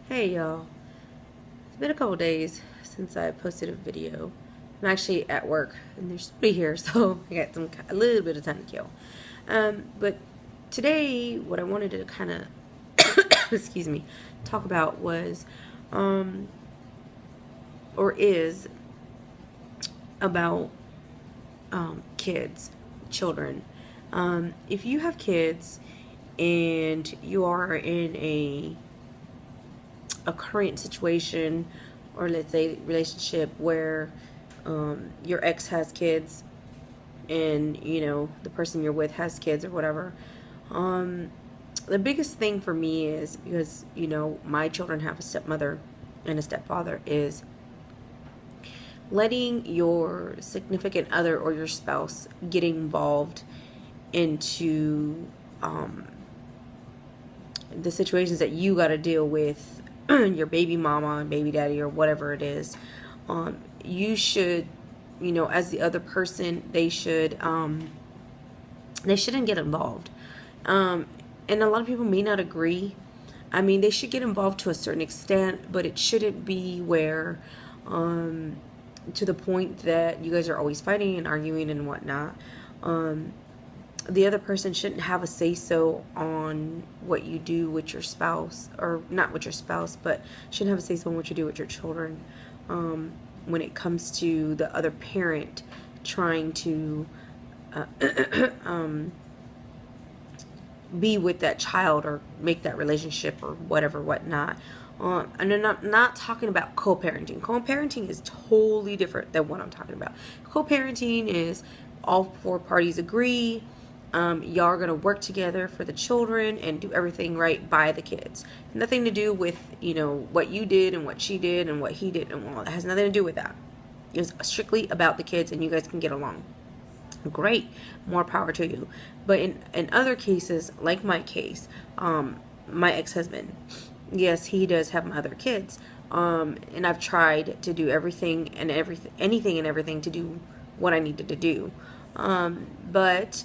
Hey y'all, it's been a couple days since I posted a video. I'm actually at work and there's somebody here, so I got a little bit of time to kill. But today, what I wanted to kind of, excuse me, talk about was, um, or is about kids, children. If you have kids and you are in a current situation, or let's say relationship where your ex has kids and the person you're with has kids or whatever, um, the biggest thing for me is, because my children have a stepmother and a stepfather, is letting your significant other or your spouse get involved into the situations that you got to deal with your baby mama and baby daddy or whatever it is. You should, as the other person, they shouldn't get involved. And a lot of people may not agree. I mean, they should get involved to a certain extent, but it shouldn't be where, to the point that you guys are always fighting and arguing and whatnot. The other person shouldn't have a say so on what you do with your spouse, or not with your spouse, but shouldn't have a say so on what you do with your children. When it comes to the other parent trying to be with that child or make that relationship or whatever, whatnot. And I'm not talking about co-parenting. Co-parenting is totally different than what I'm talking about. Co-parenting is all four parties agree. Y'all are going to work together for the children and do everything right by the kids. Nothing to do with, what you did and what she did and what he did, and all that has nothing to do with that. It's strictly about the kids, and you guys can get along. Great, more power to you. But in other cases, like my case, my ex-husband, yes, he does have my other kids, and I've tried to do anything and everything to do what I needed to do, but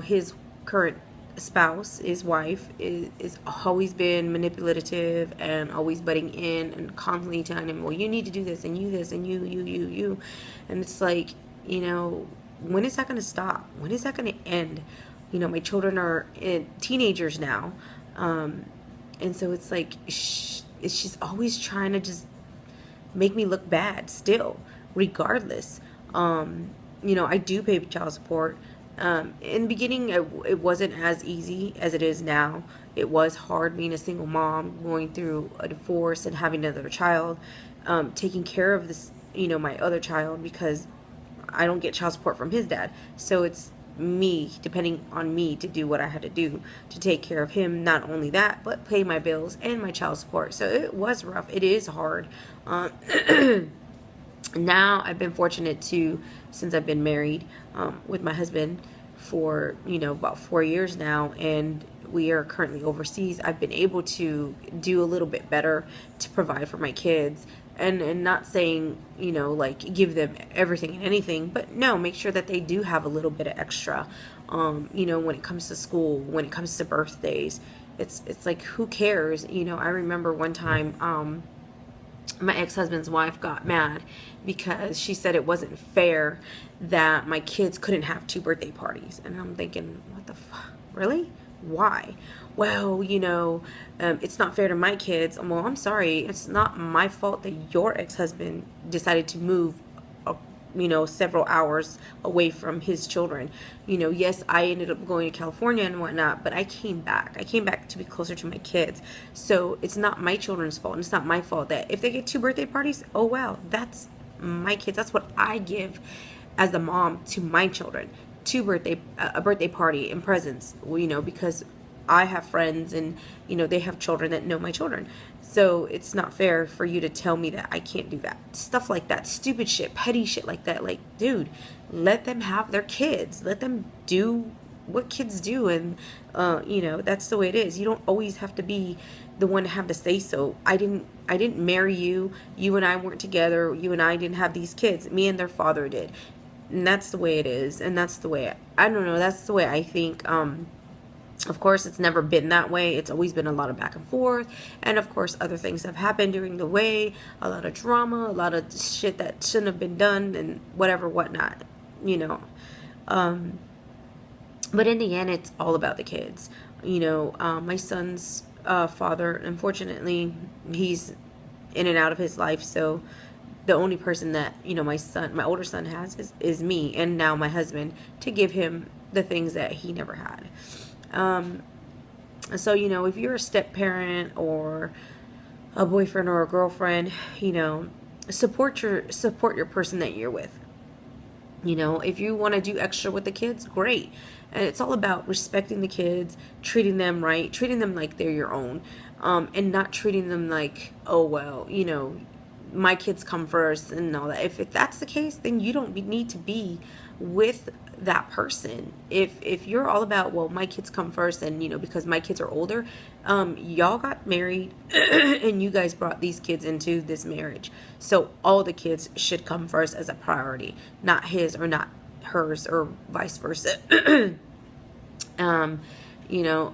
his current spouse, his wife, is always been manipulative and always butting in and constantly telling him, well, you need to do this and you this and you, and it's like, when is that going to stop? When is that going to end? My children are teenagers now, and so it's like she's always trying to just make me look bad still, regardless. I do pay child support. In the beginning, it wasn't as easy as it is now. It was hard being a single mom, going through a divorce and having another child, taking care of this, my other child, because I don't get child support from his dad. So it's me, depending on me to do what I had to do to take care of him. Not only that, but pay my bills and my child support. So it was rough. It is hard. Now I've been fortunate to, since I've been married with my husband for about 4 years now, and we are currently overseas. I've been able to do a little bit better to provide for my kids, and not saying like give them everything and anything, but no, make sure that they do have a little bit of extra. When it comes to school, when it comes to birthdays, it's like, who cares? I remember one time, my ex-husband's wife got mad because she said it wasn't fair that my kids couldn't have two birthday parties. And I'm thinking, what the fuck? Really? Why? Well, it's not fair to my kids. Well, I'm sorry. It's not my fault that your ex-husband decided to move several hours away from his children. Yes, I ended up going to California and whatnot, but I came back. I came back to be closer to my kids. So it's not my children's fault. And it's not my fault that if they get two birthday parties, oh wow, that's my kids. That's what I give as the mom to my children. A birthday party and presents, because I have friends and they have children that know my children. So it's not fair for you to tell me that I can't do that. Stuff like that, stupid shit, petty shit like that. Like, dude, let them have their kids. Let them do what kids do, and that's the way it is. You don't always have to be the one to have to say so. I didn't marry you. You and I weren't together. You and I didn't have these kids. Me and their father did. And that's the way it is. And that's the way, I don't know, that's the way I think Of course, it's never been that way. It's always been a lot of back and forth. And of course, other things have happened during the way. A lot of drama, a lot of shit that shouldn't have been done, and whatever, whatnot, you know. But in the end, it's all about the kids. My son's father, unfortunately, he's in and out of his life. So the only person that, my older son has is me, and now my husband, to give him the things that he never had. So, if you're a step parent or a boyfriend or a girlfriend, support your person that you're with. If you want to do extra with the kids, great. And it's all about respecting the kids, treating them right, treating them like they're your own, and not treating them like, oh, well, my kids come first and all that. If that's the case, then you don't need to be with that person. If you're all about, well, my kids come first, and because my kids are older, y'all got married and you guys brought these kids into this marriage, so all the kids should come first as a priority, not his or not hers, or vice versa.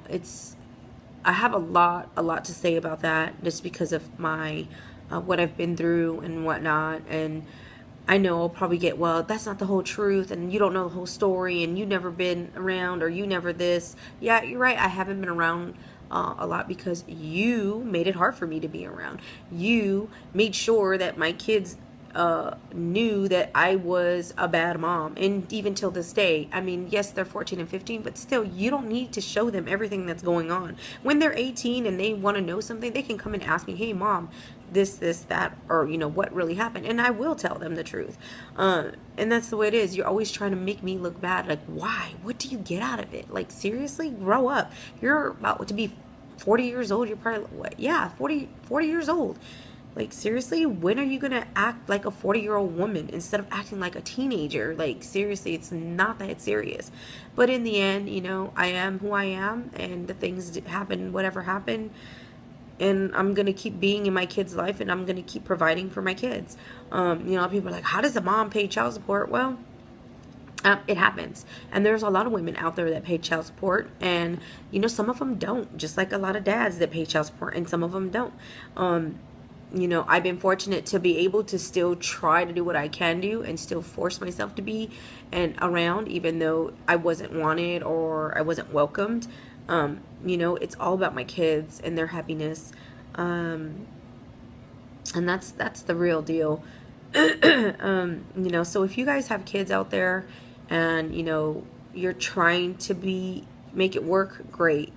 It's, I have a lot to say about that, just because of my what I've been through and whatnot. And I know I'll probably get, well, that's not the whole truth, and you don't know the whole story, and you never been around, or you never this. Yeah, you're right. I haven't been around a lot because you made it hard for me to be around. You made sure that my kids knew that I was a bad mom. And even till this day, I mean, yes, they're 14 and 15, but still, you don't need to show them everything that's going on. When they're 18 and they want to know something, they can come and ask me, hey, mom, this, that, or, what really happened. And I will tell them the truth. And that's the way it is. You're always trying to make me look bad. Like, why? What do you get out of it? Like, seriously, grow up. You're about to be 40 years old. You're probably, what? Yeah, 40 years old. Like, seriously, when are you going to act like a 40-year-old woman instead of acting like a teenager? Like, seriously, it's not that serious. But in the end, I am who I am, and the things happen, whatever happened. And I'm going to keep being in my kid's life, and I'm going to keep providing for my kids. People are like, how does a mom pay child support? Well, it happens. And there's a lot of women out there that pay child support, and, some of them don't, just like a lot of dads that pay child support, and some of them don't. I've been fortunate to be able to still try to do what I can do and still force myself to be and around, even though I wasn't wanted or I wasn't welcomed. It's all about my kids and their happiness. And that's the real deal. So if you guys have kids out there and, you're trying to make it work, great.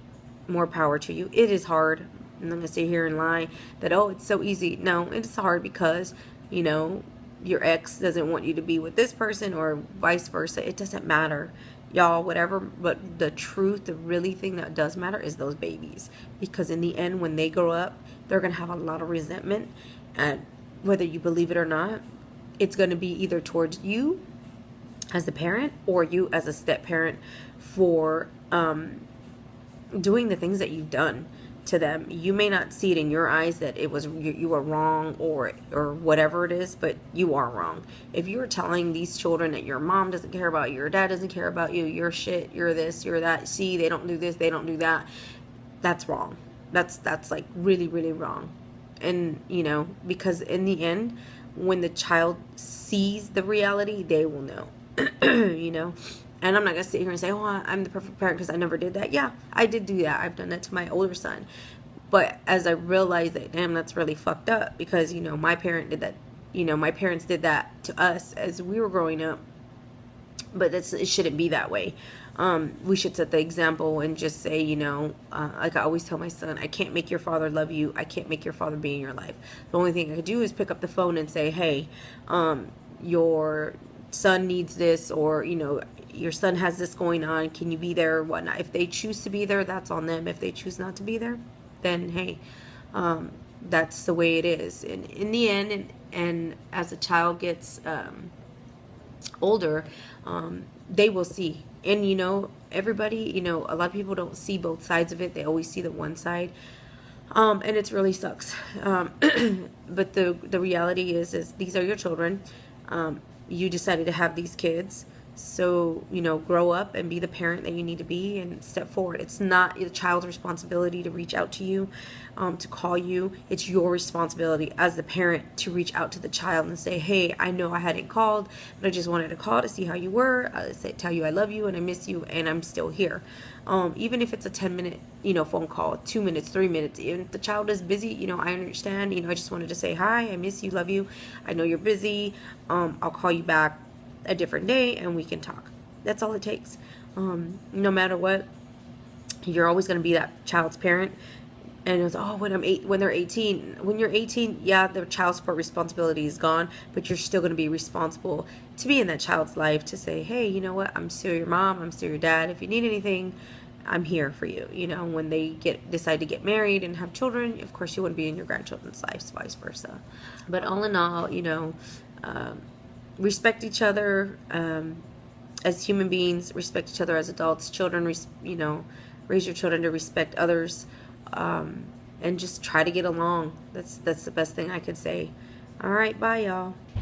More power to you. It is hard. I'm not going to sit here and lie that, oh, it's so easy. No, it's hard because, your ex doesn't want you to be with this person or vice versa. It doesn't matter, y'all, whatever. But the truth, the really thing that does matter is those babies. Because in the end, when they grow up, they're going to have a lot of resentment. And whether you believe it or not, it's going to be either towards you as the parent or you as a step parent for doing the things that you've done to them. You may not see it in your eyes that it was you were wrong or whatever it is, but you are wrong. If you're telling these children that your mom doesn't care about you, your dad doesn't care about you, you're shit, you're this, you're that, see, they don't do this, they don't do that, that's wrong. That's like really, really wrong. And because in the end, when the child sees the reality, they will know. And I'm not going to sit here and say, oh, I'm the perfect parent because I never did that. Yeah, I did do that. I've done that to my older son. But as I realized that, damn, that's really fucked up because, my parent did that. My parents did that to us as we were growing up. But it shouldn't be that way. We should set the example and just say, like I always tell my son, I can't make your father love you. I can't make your father be in your life. The only thing I could do is pick up the phone and say, hey, your son needs this, or, your son has this going on, can you be there or whatnot. If they choose to be there, that's on them. If they choose not to be there, then hey, that's the way it is. And in the end, and as a child gets older, they will see. And everybody, a lot of people don't see both sides of it. They always see the one side, and it really sucks. But the reality is these are your children. You decided to have these kids. So, grow up and be the parent that you need to be and step forward. It's not the child's responsibility to reach out to you, to call you. It's your responsibility as the parent to reach out to the child and say, hey, I know I hadn't called, but I just wanted to call to see how you were, tell you I love you and I miss you and I'm still here. Even if it's a 10-minute, phone call, 2 minutes, 3 minutes, if the child is busy, I understand, I just wanted to say, hi, I miss you, love you. I know you're busy. I'll call you back a different day and we can talk. That's all it takes. No matter what, you're always going to be that child's parent. And it's, when they're 18, when you're 18, yeah, the child support responsibility is gone, but you're still going to be responsible to be in that child's life, to say, hey, you know what, I'm still your mom, I'm still your dad. If you need anything, I'm here for you. When they decide to get married and have children, of course you want to be in your grandchildren's lives, vice versa. But all in all, respect each other as human beings, respect each other as adults. Children, raise your children to respect others, and just try to get along. That's the best thing I could say. All right, bye, y'all.